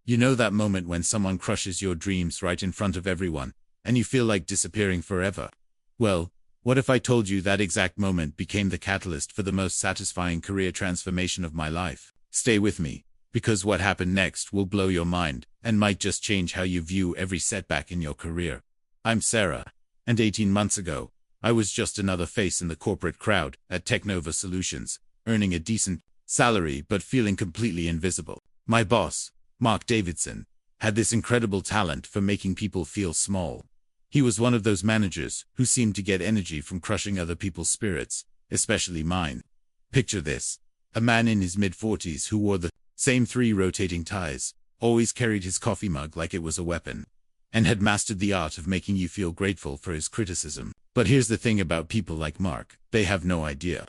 You know that moment when someone crushes your dreams right in front of everyone, and you feel like disappearing forever? Well, what if I told you that exact moment became the catalyst for the most satisfying career transformation of my life? Stay with me, because what happened next will blow your mind, and might just change how you view every setback in your career. I'm Sarah, and 18 months ago, I was just another face in the corporate crowd at Technova Solutions, earning a decent salary but feeling completely invisible. My boss, Mark Davidson, had this incredible talent for making people feel small. He was one of those managers who seemed to get energy from crushing other people's spirits, especially mine. Picture this: a man in his mid-40s who wore the same 3 rotating ties, always carried his coffee mug like it was a weapon, and had mastered the art of making you feel grateful for his criticism. But here's the thing about people like Mark: they have no idea.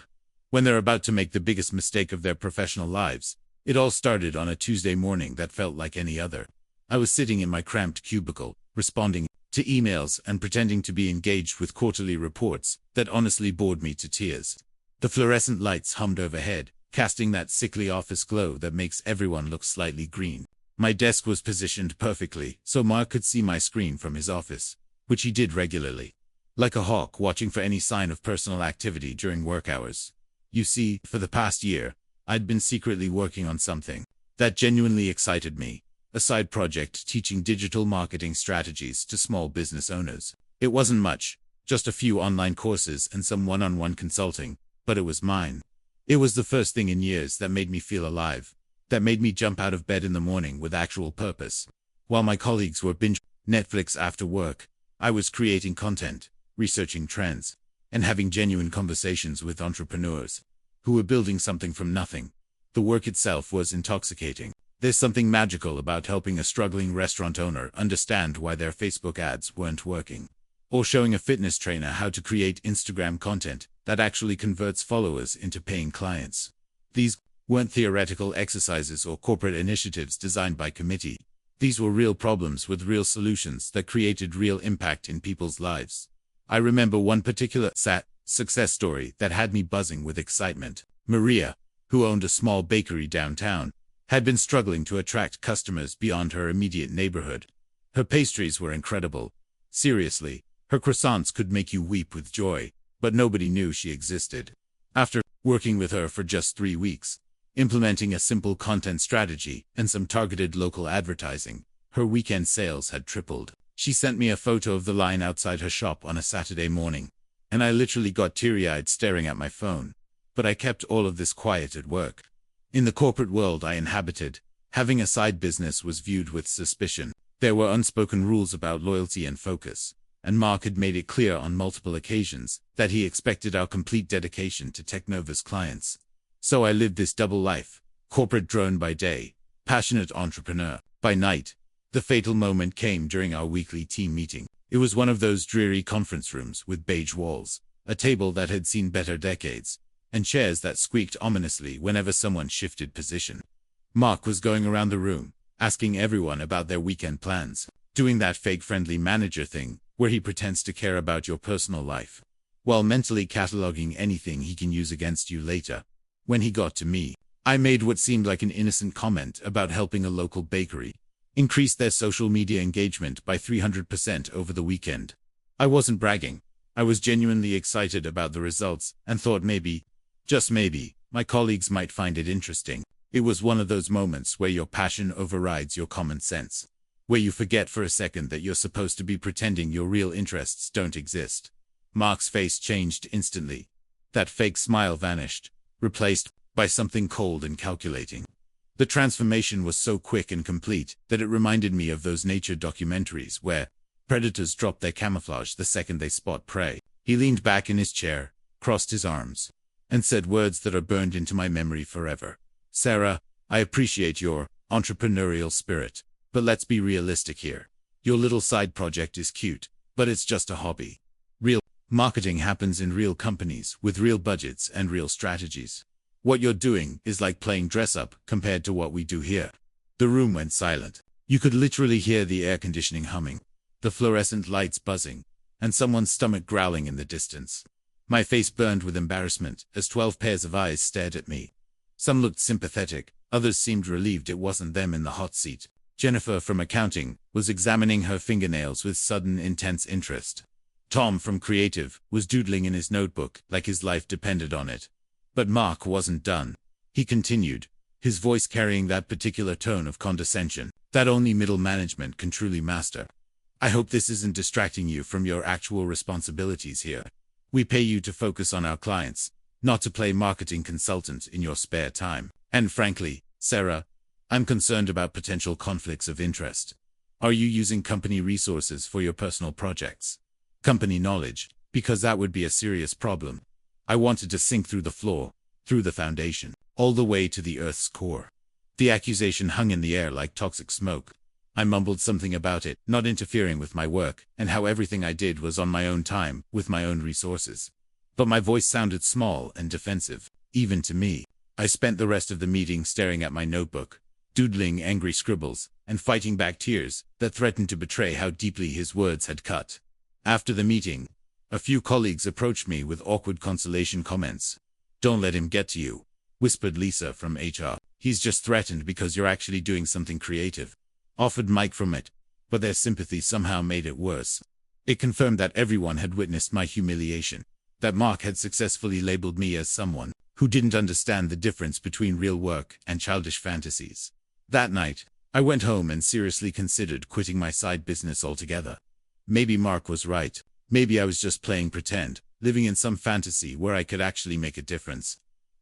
When they're about to make the biggest mistake of their professional lives, it all started on a Tuesday morning that felt like any other. I was sitting in my cramped cubicle, responding to emails and pretending to be engaged with quarterly reports that honestly bored me to tears. The fluorescent lights hummed overhead, casting that sickly office glow that makes everyone look slightly green. My desk was positioned perfectly so Mark could see my screen from his office, which he did regularly, like a hawk watching for any sign of personal activity during work hours. You see, for the past year, I'd been secretly working on something that genuinely excited me. A side project teaching digital marketing strategies to small business owners. It wasn't much, just a few online courses and some one-on-one consulting, but it was mine. It was the first thing in years that made me feel alive, that made me jump out of bed in the morning with actual purpose. While my colleagues were binge Netflix after work, I was creating content, researching trends, and having genuine conversations with entrepreneurs who were building something from nothing. The work itself was intoxicating. There's something magical about helping a struggling restaurant owner understand why their Facebook ads weren't working, or showing a fitness trainer how to create Instagram content that actually converts followers into paying clients. These weren't theoretical exercises or corporate initiatives designed by committee. These were real problems with real solutions that created real impact in people's lives. I remember one particular success story that had me buzzing with excitement. Maria, who owned a small bakery downtown, had been struggling to attract customers beyond her immediate neighborhood. Her pastries were incredible. Seriously, her croissants could make you weep with joy, but nobody knew she existed. After working with her for just 3 weeks, implementing a simple content strategy and some targeted local advertising, her weekend sales had tripled. She sent me a photo of the line outside her shop on a Saturday morning, and I literally got teary-eyed staring at my phone. But I kept all of this quiet at work. In the corporate world I inhabited, having a side business was viewed with suspicion. There were unspoken rules about loyalty and focus, and Mark had made it clear on multiple occasions that he expected our complete dedication to Technova's clients. So I lived this double life: corporate drone by day, passionate entrepreneur by night. The fatal moment came during our weekly team meeting. It was one of those dreary conference rooms with beige walls, a table that had seen better decades, and chairs that squeaked ominously whenever someone shifted position. Mark was going around the room, asking everyone about their weekend plans, doing that fake friendly manager thing where he pretends to care about your personal life, while mentally cataloging anything he can use against you later. When he got to me, I made what seemed like an innocent comment about helping a local bakery increase their social media engagement by 300% over the weekend. I wasn't bragging. I was genuinely excited about the results and thought maybe, just maybe, my colleagues might find it interesting. It was one of those moments where your passion overrides your common sense, where you forget for a second that you're supposed to be pretending your real interests don't exist. Mark's face changed instantly. That fake smile vanished, replaced by something cold and calculating. The transformation was so quick and complete that it reminded me of those nature documentaries where predators drop their camouflage the second they spot prey. He leaned back in his chair, crossed his arms, and said words that are burned into my memory forever. "Sarah, I appreciate your entrepreneurial spirit, but let's be realistic here. Your little side project is cute, but it's just a hobby. Real marketing happens in real companies with real budgets and real strategies. What you're doing is like playing dress-up compared to what we do here." The room went silent. You could literally hear the air conditioning humming, the fluorescent lights buzzing, and someone's stomach growling in the distance. My face burned with embarrassment as 12 pairs of eyes stared at me. Some looked sympathetic, others seemed relieved it wasn't them in the hot seat. Jennifer from accounting was examining her fingernails with sudden intense interest. Tom from creative was doodling in his notebook like his life depended on it. But Mark wasn't done. He continued, his voice carrying that particular tone of condescension that only middle management can truly master. I hope this isn't distracting you from your actual responsibilities here. We pay you to focus on our clients, not to play marketing consultant in your spare time. And frankly, Sarah, I'm concerned about potential conflicts of interest. Are you using company resources for your personal projects? Company knowledge, because that would be a serious problem. I wanted to sink through the floor, through the foundation, all the way to the Earth's core. The accusation hung in the air like toxic smoke. I mumbled something about it, not interfering with my work, and how everything I did was on my own time, with my own resources. But my voice sounded small and defensive, even to me. I spent the rest of the meeting staring at my notebook, doodling angry scribbles, and fighting back tears that threatened to betray how deeply his words had cut. After the meeting, a few colleagues approached me with awkward consolation comments. "Don't let him get to you," whispered Lisa from HR. "He's just threatened because you're actually doing something creative," offered Mike from it, but their sympathy somehow made it worse. It confirmed that everyone had witnessed my humiliation, that Mark had successfully labeled me as someone who didn't understand the difference between real work and childish fantasies. That night, I went home and seriously considered quitting my side business altogether. Maybe Mark was right. Maybe I was just playing pretend, living in some fantasy where I could actually make a difference.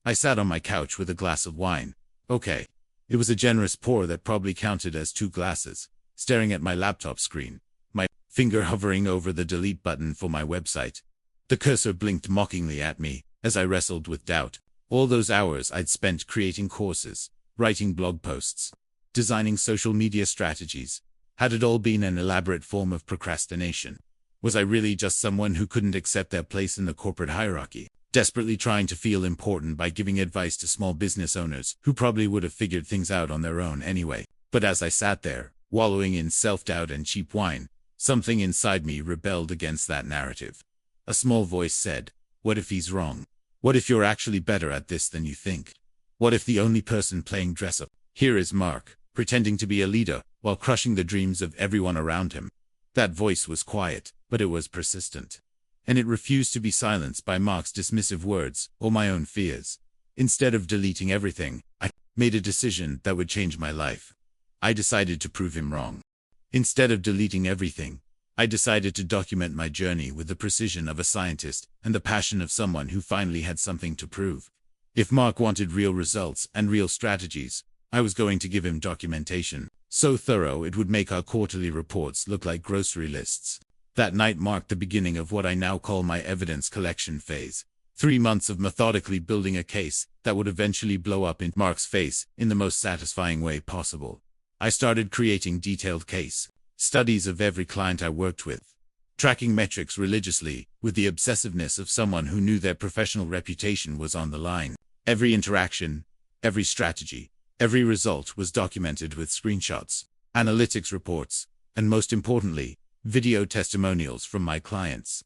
I sat on my couch with a glass of wine. Okay. It was a generous pour that probably counted as 2 glasses, staring at my laptop screen, my finger hovering over the delete button for my website. The cursor blinked mockingly at me as I wrestled with doubt. All those hours I'd spent creating courses, writing blog posts, designing social media strategies. Had it all been an elaborate form of procrastination? Was I really just someone who couldn't accept their place in the corporate hierarchy, desperately trying to feel important by giving advice to small business owners who probably would have figured things out on their own anyway? But as I sat there, wallowing in self-doubt and cheap wine, something inside me rebelled against that narrative. A small voice said, "What if he's wrong? What if you're actually better at this than you think? What if the only person playing dress-up here is Mark, pretending to be a leader while crushing the dreams of everyone around him?" That voice was quiet, but it was persistent. And it refused to be silenced by Mark's dismissive words or my own fears. Instead of deleting everything, I made a decision that would change my life. I decided to prove him wrong. Instead of deleting everything, I decided to document my journey with the precision of a scientist and the passion of someone who finally had something to prove. If Mark wanted real results and real strategies, I was going to give him documentation, so thorough it would make our quarterly reports look like grocery lists. That night marked the beginning of what I now call my evidence collection phase. 3 months of methodically building a case that would eventually blow up in Mark's face in the most satisfying way possible. I started creating detailed case studies of every client I worked with, tracking metrics religiously with the obsessiveness of someone who knew their professional reputation was on the line. Every interaction, every strategy, every result was documented with screenshots, analytics reports, and most importantly, video testimonials from my clients.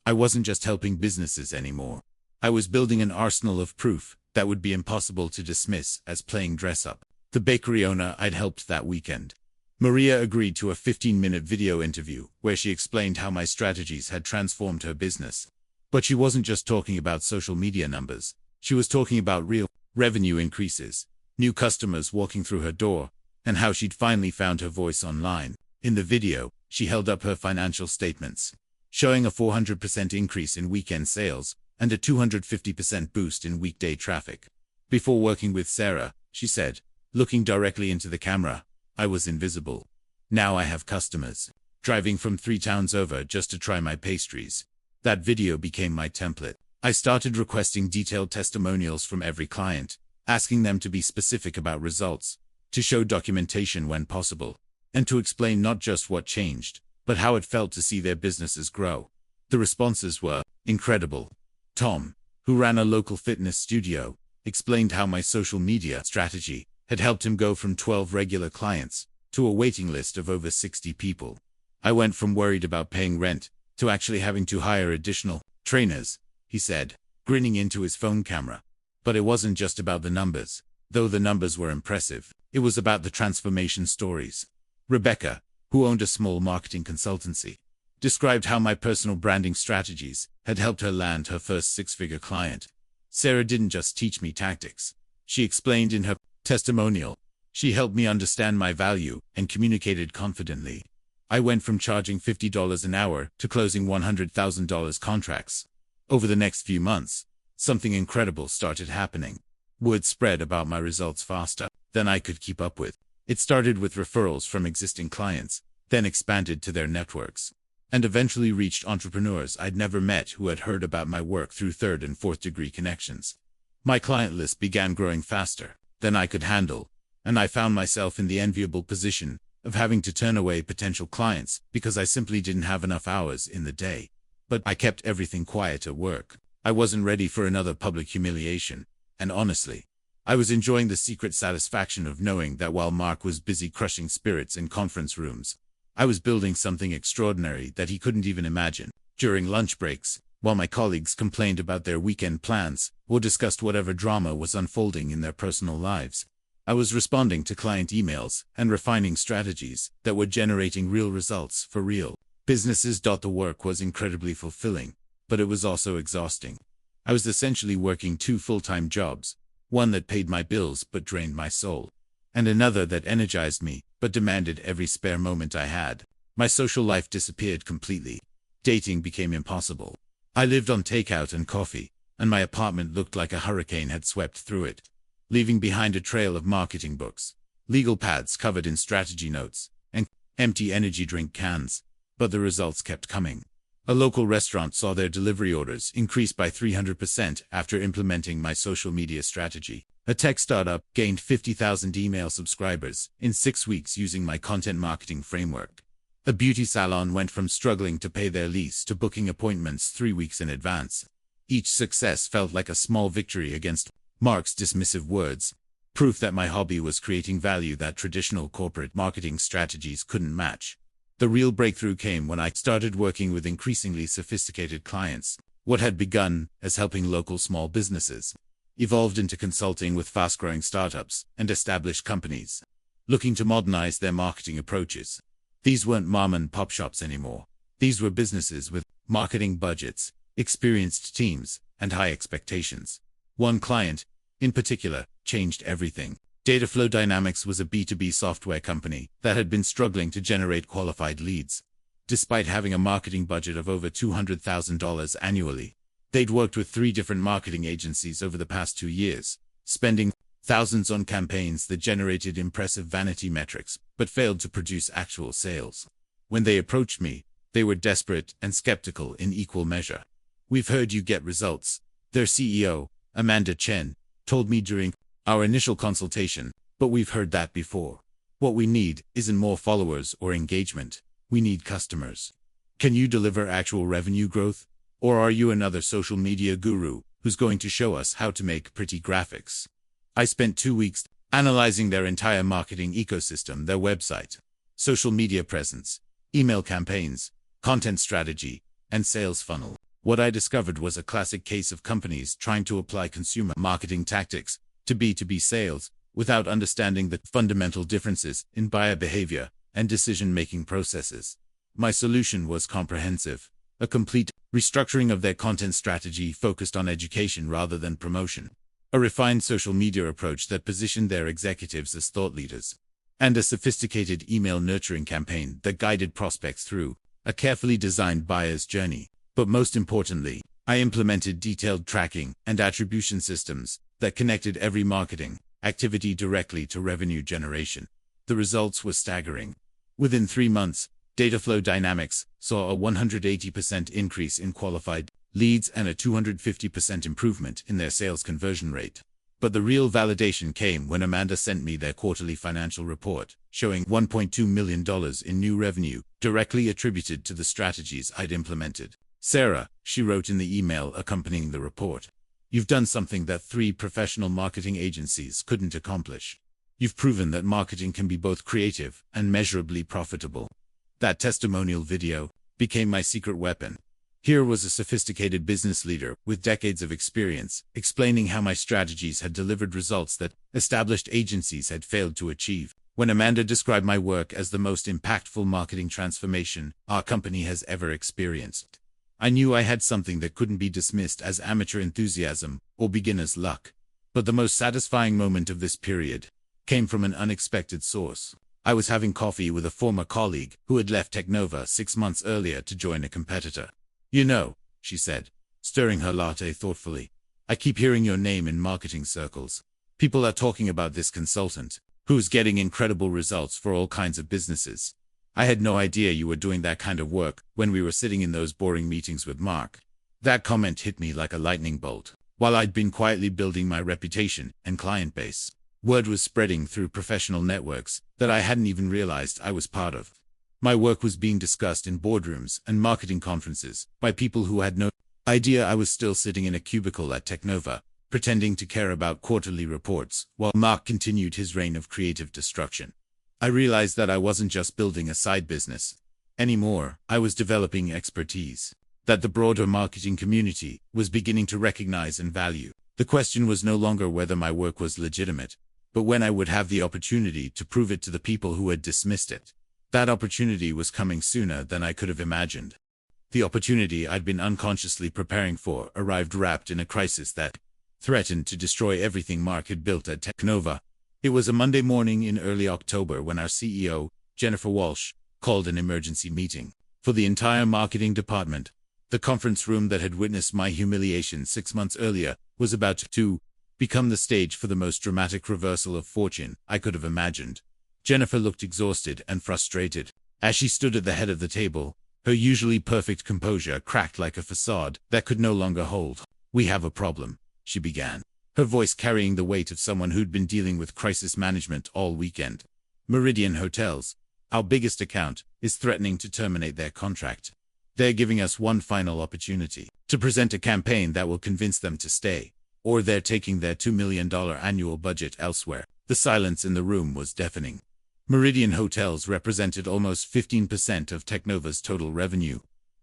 I wasn't just helping businesses anymore. I was building an arsenal of proof that would be impossible to dismiss as playing dress-up. The bakery owner I'd helped that weekend, Maria, agreed to a 15-minute video interview where she explained how my strategies had transformed her business. But she wasn't just talking about social media numbers. She was talking about real revenue increases, new customers walking through her door, and how she'd finally found her voice online. In the video, she held up her financial statements, showing a 400% increase in weekend sales and a 250% boost in weekday traffic. Before working with Sarah, she said, looking directly into the camera, I was invisible. Now I have customers, driving from 3 towns over just to try my pastries. That video became my template. I started requesting detailed testimonials from every client, asking them to be specific about results, to show documentation when possible, and to explain not just what changed, but how it felt to see their businesses grow. The responses were incredible. Tom, who ran a local fitness studio, explained how my social media strategy had helped him go from 12 regular clients to a waiting list of over 60 people. I went from worried about paying rent to actually having to hire additional trainers, he said, grinning into his phone camera. But it wasn't just about the numbers. Though the numbers were impressive, it was about the transformation stories. Rebecca, who owned a small marketing consultancy, described how my personal branding strategies had helped her land her first six-figure client. Sarah didn't just teach me tactics. She explained in her testimonial. She helped me understand my value and communicated confidently. I went from charging $50 an hour to closing $100,000 contracts. Over the next few months, something incredible started happening. Word spread about my results faster than I could keep up with. It started with referrals from existing clients, then expanded to their networks, and eventually reached entrepreneurs I'd never met who had heard about my work through third and fourth degree connections. My client list began growing faster than I could handle, and I found myself in the enviable position of having to turn away potential clients because I simply didn't have enough hours in the day. But I kept everything quiet at work. I wasn't ready for another public humiliation, and honestly, I was enjoying the secret satisfaction of knowing that while Mark was busy crushing spirits in conference rooms, I was building something extraordinary that he couldn't even imagine. During lunch breaks, while my colleagues complained about their weekend plans or discussed whatever drama was unfolding in their personal lives, I was responding to client emails and refining strategies that were generating real results for real businesses. The work was incredibly fulfilling, but it was also exhausting. I was essentially working two full-time jobs, one that paid my bills but drained my soul, and another that energized me but demanded every spare moment I had. My social life disappeared completely. Dating became impossible. I lived on takeout and coffee, and my apartment looked like a hurricane had swept through it, leaving behind a trail of marketing books, legal pads covered in strategy notes, and empty energy drink cans. But the results kept coming. A local restaurant saw their delivery orders increase by 300% after implementing my social media strategy. A tech startup gained 50,000 email subscribers in 6 weeks using my content marketing framework. A beauty salon went from struggling to pay their lease to booking appointments 3 weeks in advance. Each success felt like a small victory against Mark's dismissive words, proof that my hobby was creating value that traditional corporate marketing strategies couldn't match. The real breakthrough came when I started working with increasingly sophisticated clients. What had begun as helping local small businesses evolved into consulting with fast-growing startups and established companies looking to modernize their marketing approaches. These weren't mom-and-pop shops anymore. These were businesses with marketing budgets, experienced teams, and high expectations. One client, in particular, changed everything. Dataflow Dynamics was a B2B software company that had been struggling to generate qualified leads. Despite having a marketing budget of over $200,000 annually, they'd worked with 3 different marketing agencies over the past 2 years, spending thousands on campaigns that generated impressive vanity metrics but failed to produce actual sales. When they approached me, they were desperate and skeptical in equal measure. "We've heard you get results," their CEO, Amanda Chen, told me during our initial consultation, "but we've heard that before. What we need isn't more followers or engagement. We need customers. Can you deliver actual revenue growth? Or are you another social media guru who's going to show us how to make pretty graphics?" I spent 2 weeks analyzing their entire marketing ecosystem, their website, social media presence, email campaigns, content strategy, and sales funnel. What I discovered was a classic case of companies trying to apply consumer marketing tactics to B2B sales without understanding the fundamental differences in buyer behavior and decision-making processes. My solution was comprehensive, a complete restructuring of their content strategy focused on education rather than promotion, a refined social media approach that positioned their executives as thought leaders, and a sophisticated email nurturing campaign that guided prospects through a carefully designed buyer's journey. But most importantly, I implemented detailed tracking and attribution systems that connected every marketing activity directly to revenue generation. The results were staggering. Within 3 months, Dataflow Dynamics saw a 180% increase in qualified leads and a 250% improvement in their sales conversion rate. But the real validation came when Amanda sent me their quarterly financial report, showing $1.2 million in new revenue, directly attributed to the strategies I'd implemented. "Sarah," she wrote in the email accompanying the report, "you've done something that 3 professional marketing agencies couldn't accomplish. You've proven that marketing can be both creative and measurably profitable." That testimonial video became my secret weapon. Here was a sophisticated business leader with decades of experience, explaining how my strategies had delivered results that established agencies had failed to achieve. when Amanda described my work as the most impactful marketing transformation our company has ever experienced. I knew I had something that couldn't be dismissed as amateur enthusiasm or beginner's luck. But the most satisfying moment of this period came from an unexpected source. I was having coffee with a former colleague who had left Teknova 6 months earlier to join a competitor. "You know," she said, stirring her latte thoughtfully, "I keep hearing your name in marketing circles. People are talking about this consultant who's getting incredible results for all kinds of businesses. I had no idea you were doing that kind of work when we were sitting in those boring meetings with Mark." That comment hit me like a lightning bolt. While I'd been quietly building my reputation and client base, word was spreading through professional networks that I hadn't even realized I was part of. My work was being discussed in boardrooms and marketing conferences by people who had no idea I was still sitting in a cubicle at Teknova, pretending to care about quarterly reports, while Mark continued his reign of creative destruction. I realized that I wasn't just building a side business anymore. I was developing expertise that the broader marketing community was beginning to recognize and value. The question was no longer whether my work was legitimate, but when I would have the opportunity to prove it to the people who had dismissed it. That opportunity was coming sooner than I could have imagined. The opportunity I'd been unconsciously preparing for arrived wrapped in a crisis that threatened to destroy everything Mark had built at Teknova. It was a Monday morning in early October when our CEO, Jennifer Walsh, called an emergency meeting for the entire marketing department. The conference room that had witnessed my humiliation 6 months earlier was about to become the stage for the most dramatic reversal of fortune I could have imagined. Jennifer looked exhausted and frustrated. As she stood at the head of the table, her usually perfect composure cracked like a facade that could no longer hold. "We have a problem," she began, her voice carrying the weight of someone who'd been dealing with crisis management all weekend. "Meridian Hotels, our biggest account, is threatening to terminate their contract. They're giving us one final opportunity to present a campaign that will convince them to stay, or they're taking their $2 million annual budget elsewhere." The silence in the room was deafening. Meridian Hotels represented almost 15% of Teknova's total revenue.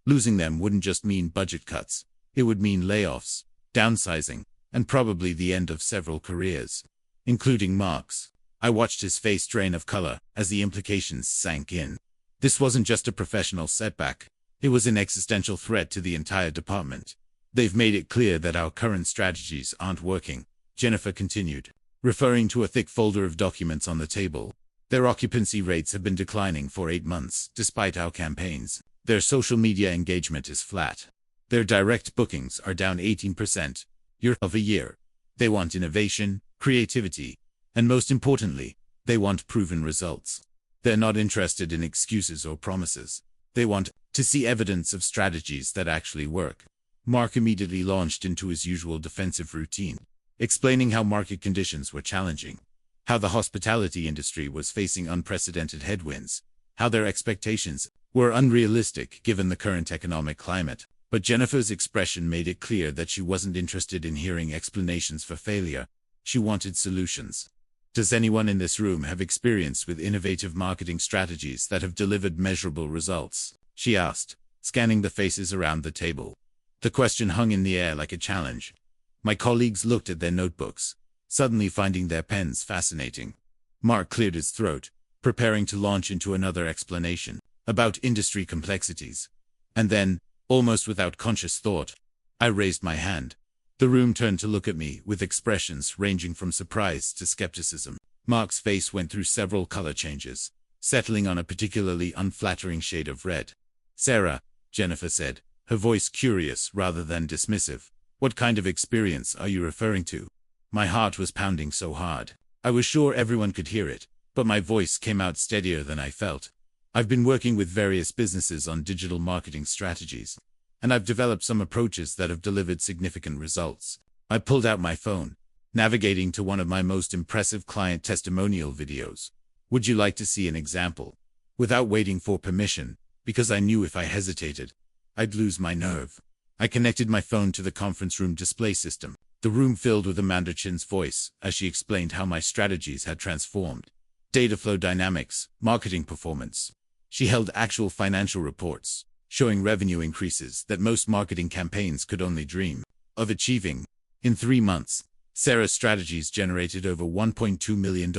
Losing them wouldn't just mean budget cuts. It would mean layoffs, downsizing, and probably the end of several careers, including Mark's. I watched his face drain of color as the implications sank in. This wasn't just a professional setback. It was an existential threat to the entire department. "They've made it clear that our current strategies aren't working," Jennifer continued, referring to a thick folder of documents on the table. "Their occupancy rates have been declining for 8 months, despite our campaigns. Their social media engagement is flat. Their direct bookings are down 18% year-over-year. They want innovation, creativity, and most importantly, they want proven results. They're not interested in excuses or promises. They want to see evidence of strategies that actually work." Mark immediately launched into his usual defensive routine, explaining how market conditions were challenging, how the hospitality industry was facing unprecedented headwinds, how their expectations were unrealistic given the current economic climate. But Jennifer's expression made it clear that she wasn't interested in hearing explanations for failure. She wanted solutions. "Does anyone in this room have experience with innovative marketing strategies that have delivered measurable results?" she asked, scanning the faces around the table. The question hung in the air like a challenge. My colleagues looked at their notebooks, suddenly finding their pens fascinating. Mark cleared his throat, preparing to launch into another explanation about industry complexities. And then, almost without conscious thought, I raised my hand. The room turned to look at me with expressions ranging from surprise to skepticism. Mark's face went through several color changes, settling on a particularly unflattering shade of red. "Sarah," Jennifer said, her voice curious rather than dismissive, "what kind of experience are you referring to?" My heart was pounding so hard. I was sure everyone could hear it, but my voice came out steadier than I felt. "I've been working with various businesses on digital marketing strategies, and I've developed some approaches that have delivered significant results." I pulled out my phone, navigating to one of my most impressive client testimonial videos. "Would you like to see an example?" Without waiting for permission, because I knew if I hesitated, I'd lose my nerve, I connected my phone to the conference room display system. The room filled with Amanda Chin's voice as she explained how my strategies had transformed data flow dynamics, marketing performance. She held actual financial reports, showing revenue increases that most marketing campaigns could only dream of achieving. In 3 months, Sarah's strategies generated over $1.2 million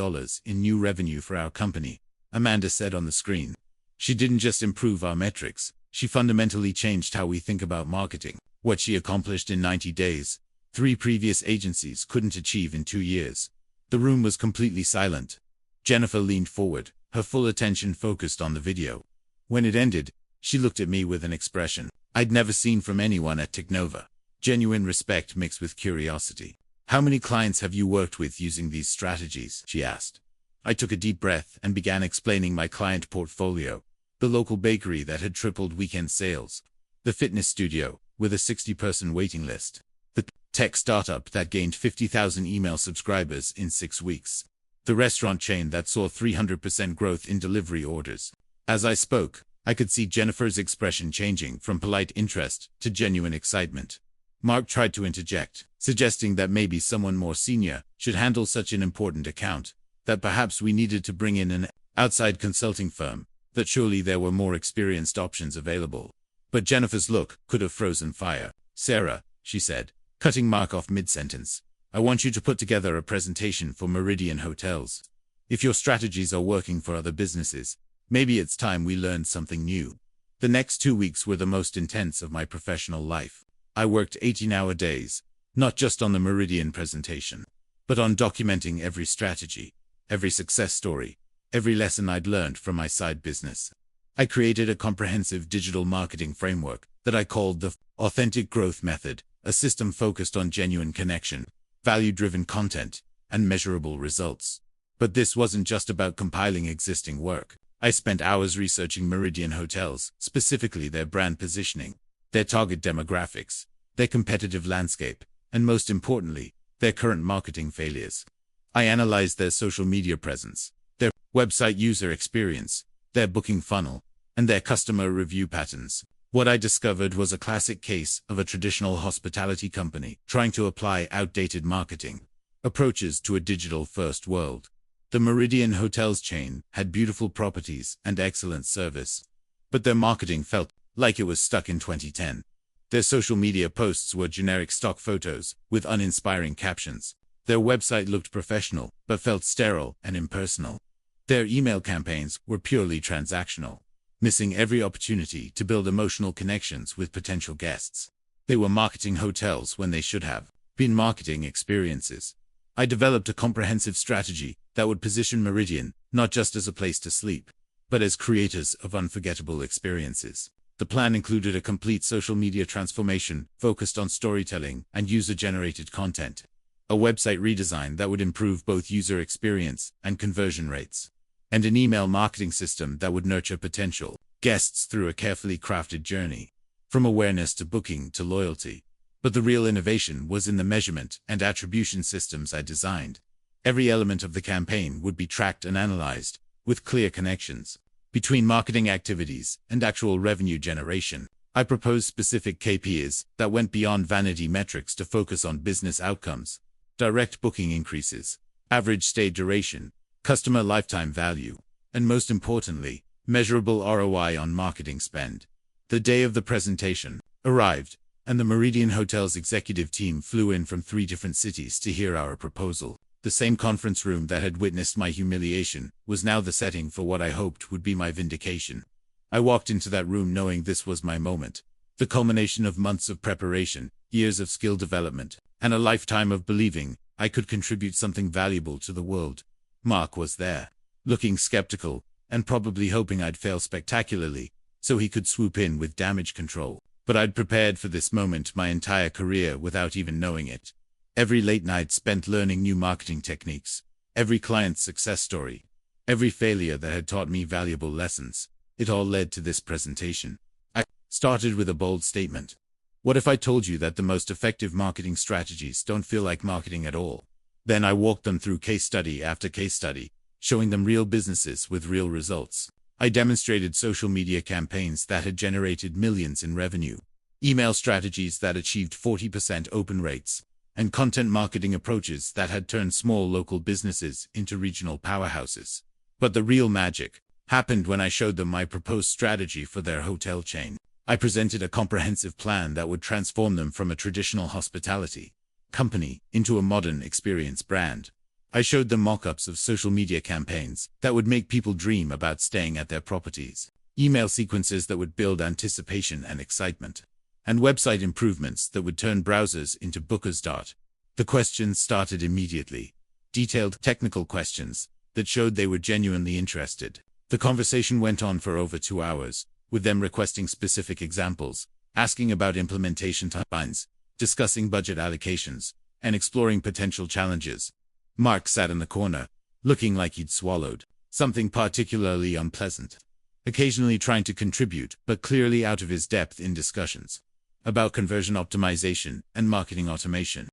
in new revenue for our company, Amanda said on the screen. She didn't just improve our metrics, she fundamentally changed how we think about marketing. What she accomplished in 90 days, 3 previous agencies couldn't achieve in 2 years. The room was completely silent. Jennifer leaned forward, her full attention focused on the video. When it ended, she looked at me with an expression I'd never seen from anyone at Technova. Genuine respect mixed with curiosity. "How many clients have you worked with using these strategies?" she asked. I took a deep breath and began explaining my client portfolio. The local bakery that had tripled weekend sales. The fitness studio, with a 60-person waiting list. The tech startup that gained 50,000 email subscribers in 6 weeks. The restaurant chain that saw 300% growth in delivery orders. As I spoke, I could see Jennifer's expression changing from polite interest to genuine excitement. Mark tried to interject, suggesting that maybe someone more senior should handle such an important account, that perhaps we needed to bring in an outside consulting firm, that surely there were more experienced options available. But Jennifer's look could have frozen fire. "Sarah," she said, cutting Mark off mid-sentence, "I want you to put together a presentation for Meridian Hotels. If your strategies are working for other businesses, maybe it's time we learned something new." The next 2 weeks were the most intense of my professional life. I worked 18-hour days, not just on the Meridian presentation, but on documenting every strategy, every success story, every lesson I'd learned from my side business. I created a comprehensive digital marketing framework that I called the Authentic Growth Method, a system focused on genuine connection, value-driven content, and measurable results. But this wasn't just about compiling existing work. I spent hours researching Meridian Hotels, specifically their brand positioning, their target demographics, their competitive landscape, and most importantly, their current marketing failures. I analyzed their social media presence, their website user experience, their booking funnel, and their customer review patterns. What I discovered was a classic case of a traditional hospitality company trying to apply outdated marketing approaches to a digital-first world. The Meridian Hotels chain had beautiful properties and excellent service, but their marketing felt like it was stuck in 2010. Their social media posts were generic stock photos with uninspiring captions. Their website looked professional, but felt sterile and impersonal. Their email campaigns were purely transactional, missing every opportunity to build emotional connections with potential guests. They were marketing hotels when they should have been marketing experiences. I developed a comprehensive strategy that would position Meridian not just as a place to sleep, but as creators of unforgettable experiences. The plan included a complete social media transformation focused on storytelling and user-generated content, a website redesign that would improve both user experience and conversion rates, and an email marketing system that would nurture potential guests through a carefully crafted journey, from awareness to booking to loyalty. But the real innovation was in the measurement and attribution systems I designed. Every element of the campaign would be tracked and analyzed, with clear connections between marketing activities and actual revenue generation. I proposed specific KPIs that went beyond vanity metrics to focus on business outcomes, direct booking increases, average stay duration, customer lifetime value, and most importantly, measurable ROI on marketing spend. The day of the presentation arrived, and the Meridian Hotels executive team flew in from 3 different cities to hear our proposal. The same conference room that had witnessed my humiliation was now the setting for what I hoped would be my vindication. I walked into that room knowing this was my moment, the culmination of months of preparation, years of skill development, and a lifetime of believing I could contribute something valuable to the world. Mark was there, looking skeptical, and probably hoping I'd fail spectacularly, so he could swoop in with damage control. But I'd prepared for this moment my entire career without even knowing it. Every late night spent learning new marketing techniques, every client's success story, every failure that had taught me valuable lessons, it all led to this presentation. I started with a bold statement. What if I told you that the most effective marketing strategies don't feel like marketing at all? Then I walked them through case study after case study, showing them real businesses with real results. I demonstrated social media campaigns that had generated millions in revenue, email strategies that achieved 40% open rates, and content marketing approaches that had turned small local businesses into regional powerhouses. But the real magic happened when I showed them my proposed strategy for their hotel chain. I presented a comprehensive plan that would transform them from a traditional hospitality company into a modern experience brand. I showed them mock-ups of social media campaigns that would make people dream about staying at their properties, email sequences that would build anticipation and excitement, and website improvements that would turn browsers into bookers. The questions started immediately. Detailed technical questions that showed they were genuinely interested. The conversation went on for over 2 hours, with them requesting specific examples, asking about implementation timelines, discussing budget allocations, and exploring potential challenges. Mark sat in the corner, looking like he'd swallowed something particularly unpleasant, occasionally trying to contribute, but clearly out of his depth in discussions about conversion optimization and marketing automation.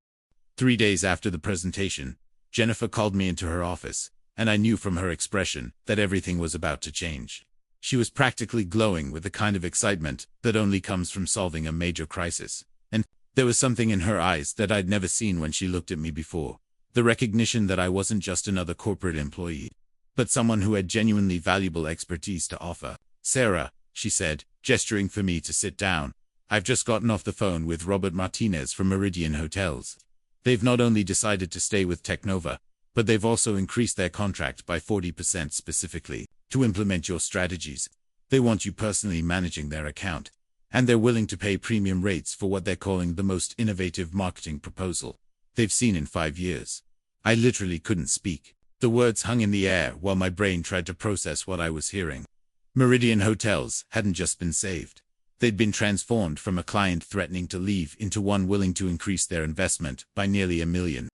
3 days after the presentation, Jennifer called me into her office, and I knew from her expression that everything was about to change. She was practically glowing with the kind of excitement that only comes from solving a major crisis. And there was something in her eyes that I'd never seen when she looked at me before. The recognition that I wasn't just another corporate employee, but someone who had genuinely valuable expertise to offer. "Sarah," she said, gesturing for me to sit down, "I've just gotten off the phone with Robert Martinez from Meridian Hotels. They've not only decided to stay with Teknova, but they've also increased their contract by 40% specifically to implement your strategies. They want you personally managing their account, and they're willing to pay premium rates for what they're calling the most innovative marketing proposal they've seen in 5 years." I literally couldn't speak. The words hung in the air while my brain tried to process what I was hearing. Meridian Hotels hadn't just been saved. They'd been transformed from a client threatening to leave into one willing to increase their investment by nearly $1 million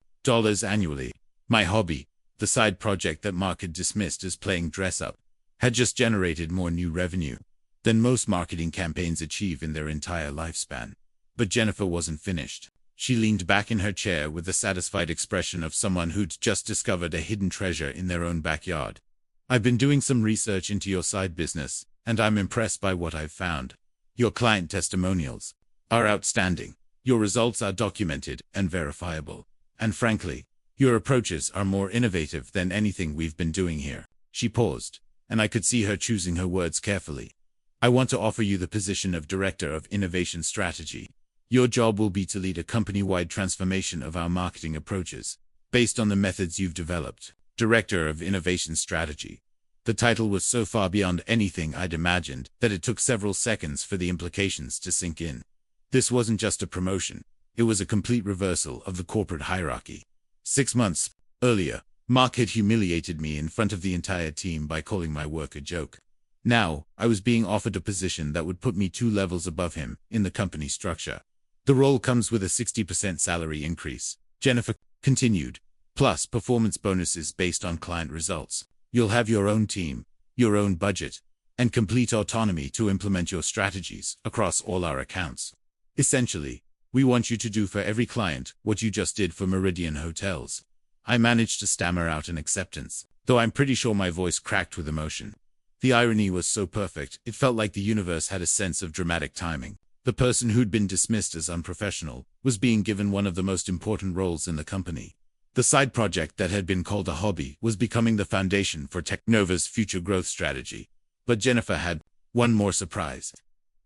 annually. My hobby, the side project that Mark had dismissed as playing dress-up, had just generated more new revenue than most marketing campaigns achieve in their entire lifespan. But Jennifer wasn't finished. She leaned back in her chair with the satisfied expression of someone who'd just discovered a hidden treasure in their own backyard. "I've been doing some research into your side business, and I'm impressed by what I've found. Your client testimonials are outstanding. Your results are documented and verifiable. And frankly, your approaches are more innovative than anything we've been doing here." She paused, and I could see her choosing her words carefully. "I want to offer you the position of Director of Innovation Strategy. Your job will be to lead a company-wide transformation of our marketing approaches, based on the methods you've developed." Director of Innovation Strategy. The title was so far beyond anything I'd imagined that it took several seconds for the implications to sink in. This wasn't just a promotion, it was a complete reversal of the corporate hierarchy. 6 months earlier, Mark had humiliated me in front of the entire team by calling my work a joke. Now, I was being offered a position that would put me 2 levels above him in the company structure. "The role comes with a 60% salary increase," Jennifer continued, "plus performance bonuses based on client results. You'll have your own team, your own budget, and complete autonomy to implement your strategies across all our accounts. Essentially, we want you to do for every client what you just did for Meridian Hotels." I managed to stammer out an acceptance, though I'm pretty sure my voice cracked with emotion. The irony was so perfect, it felt like the universe had a sense of dramatic timing. The person who'd been dismissed as unprofessional was being given one of the most important roles in the company. The side project that had been called a hobby was becoming the foundation for Teknova's future growth strategy. But Jennifer had one more surprise.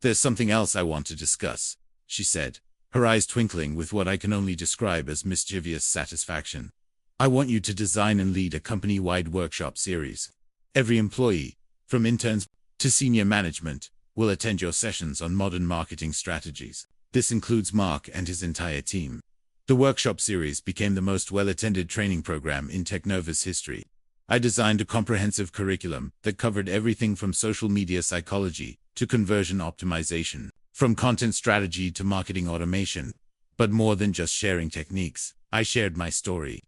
"There's something else I want to discuss," she said, her eyes twinkling with what I can only describe as mischievous satisfaction. "I want you to design and lead a company-wide workshop series. Every employee, from interns to senior management, will attend your sessions on modern marketing strategies. This includes Mark and his entire team." The workshop series became the most well-attended training program in Teknova's history. I designed a comprehensive curriculum that covered everything from social media psychology to conversion optimization, from content strategy to marketing automation. But more than just sharing techniques, I shared my story.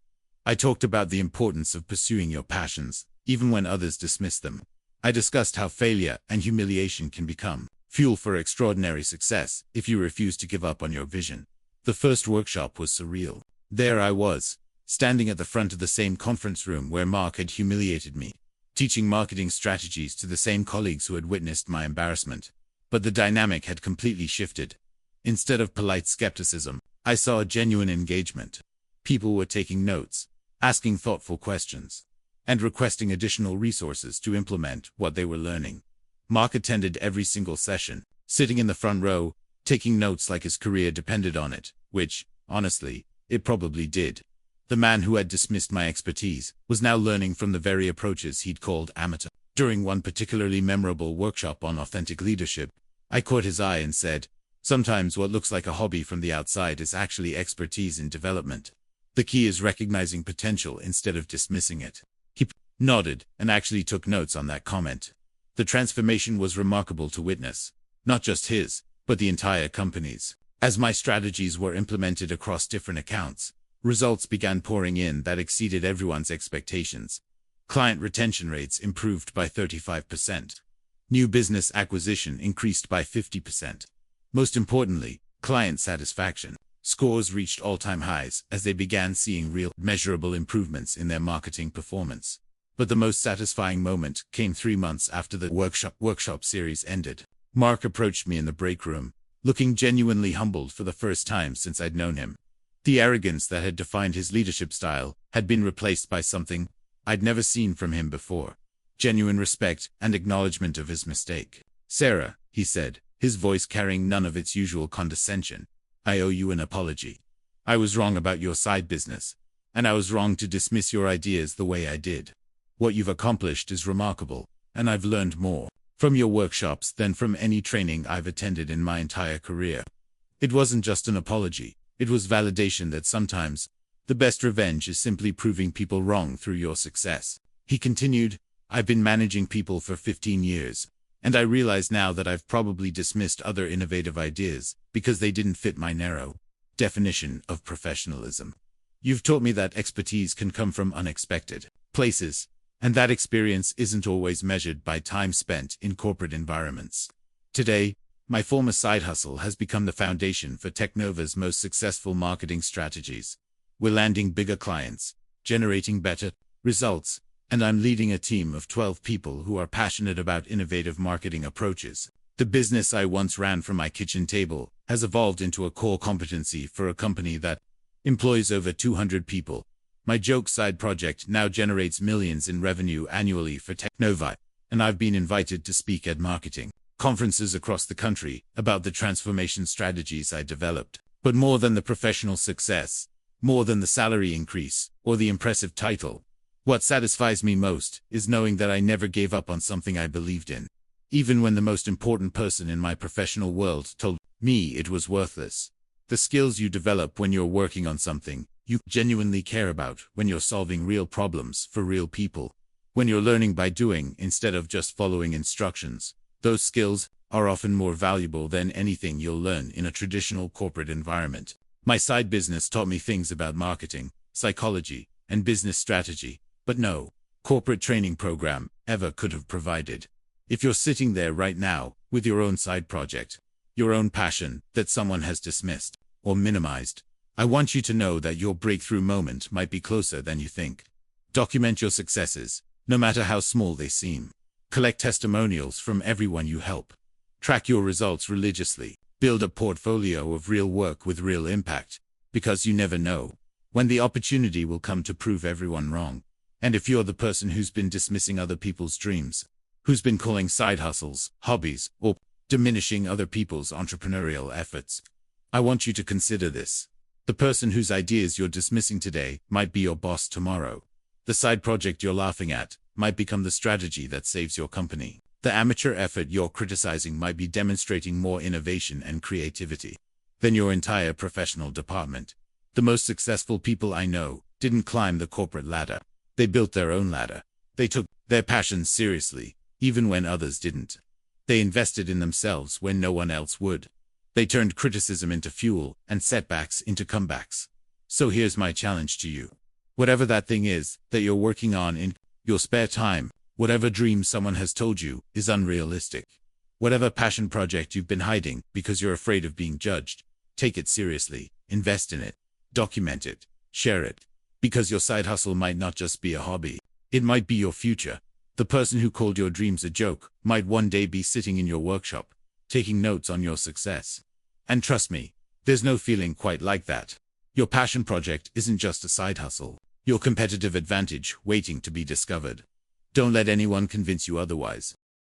I talked about the importance of pursuing your passions, even when others dismiss them. I discussed how failure and humiliation can become fuel for extraordinary success if you refuse to give up on your vision. The first workshop was surreal. There I was, standing at the front of the same conference room where Mark had humiliated me, teaching marketing strategies to the same colleagues who had witnessed my embarrassment. But the dynamic had completely shifted. Instead of polite skepticism, I saw a genuine engagement. People were taking notes, asking thoughtful questions, and requesting additional resources to implement what they were learning. Mark attended every single session, sitting in the front row, taking notes like his career depended on it, which, honestly, It probably did. The man who had dismissed my expertise was now learning from the very approaches he'd called amateur. During one particularly memorable workshop on authentic leadership, I caught his eye and said, "Sometimes what looks like a hobby from the outside is actually expertise in development. The key is recognizing potential instead of dismissing it." He nodded and actually took notes on that comment. The transformation was remarkable to witness, not just his, but the entire company's. As my strategies were implemented across different accounts, results began pouring in that exceeded everyone's expectations. Client retention rates improved by 35%. New business acquisition increased by 50%. Most importantly, client satisfaction scores reached all-time highs as they began seeing real, measurable improvements in their marketing performance. But the most satisfying moment came 3 months after the workshop series ended. Mark approached me in the break room, looking genuinely humbled for the first time since I'd known him. The arrogance that had defined his leadership style had been replaced by something I'd never seen from him before: genuine respect and acknowledgement of his mistake. "Sarah," he said, his voice carrying none of its usual condescension, "I owe you an apology. I was wrong about your side business, and I was wrong to dismiss your ideas the way I did. What you've accomplished is remarkable, and I've learned more from your workshops than from any training I've attended in my entire career." It wasn't just an apology, it was validation that sometimes the best revenge is simply proving people wrong through your success. He continued, "I've been managing people for 15 years, and I realize now that I've probably dismissed other innovative ideas because they didn't fit my narrow definition of professionalism. You've taught me that expertise can come from unexpected places, and that experience isn't always measured by time spent in corporate environments. Today, my former side hustle has become the foundation for Technova's most successful marketing strategies. We're landing bigger clients, generating better results, and I'm leading a team of 12 people who are passionate about innovative marketing approaches. The business I once ran from my kitchen table has evolved into a core competency for a company that employs over 200 people. My joke side project now generates millions in revenue annually for Technova, and I've been invited to speak at marketing conferences across the country about the transformation strategies I developed. But more than the professional success, more than the salary increase or the impressive title, what satisfies me most is knowing that I never gave up on something I believed in, even when the most important person in my professional world told me it was worthless. The skills you develop when you're working on something you genuinely care about, when you're solving real problems for real people, when you're learning by doing instead of just following instructions, those skills are often more valuable than anything you'll learn in a traditional corporate environment. My side business taught me things about marketing, psychology, and business strategy, but no corporate training program ever could have provided. If you're sitting there right now with your own side project, your own passion that someone has dismissed or minimized, I want you to know that your breakthrough moment might be closer than you think. Document your successes, no matter how small they seem. Collect testimonials from everyone you help. Track your results religiously. Build a portfolio of real work with real impact, because you never know when the opportunity will come to prove everyone wrong. And if you're the person who's been dismissing other people's dreams, who's been calling side hustles hobbies, or diminishing other people's entrepreneurial efforts, I want you to consider this. The person whose ideas you're dismissing today might be your boss tomorrow. The side project you're laughing at might become the strategy that saves your company. The amateur effort you're criticizing might be demonstrating more innovation and creativity than your entire professional department. The most successful people I know didn't climb the corporate ladder. They built their own ladder. They took their passions seriously, even when others didn't. They invested in themselves when no one else would. They turned criticism into fuel and setbacks into comebacks. So here's my challenge to you. Whatever that thing is that you're working on in your spare time, whatever dream someone has told you is unrealistic, whatever passion project you've been hiding because you're afraid of being judged, take it seriously, invest in it, document it, share it, because your side hustle might not just be a hobby, it might be your future. The person who called your dreams a joke might one day be sitting in your workshop, taking notes on your success. And trust me, there's no feeling quite like that. Your passion project isn't just a side hustle, your competitive advantage waiting to be discovered. Don't let anyone convince you otherwise.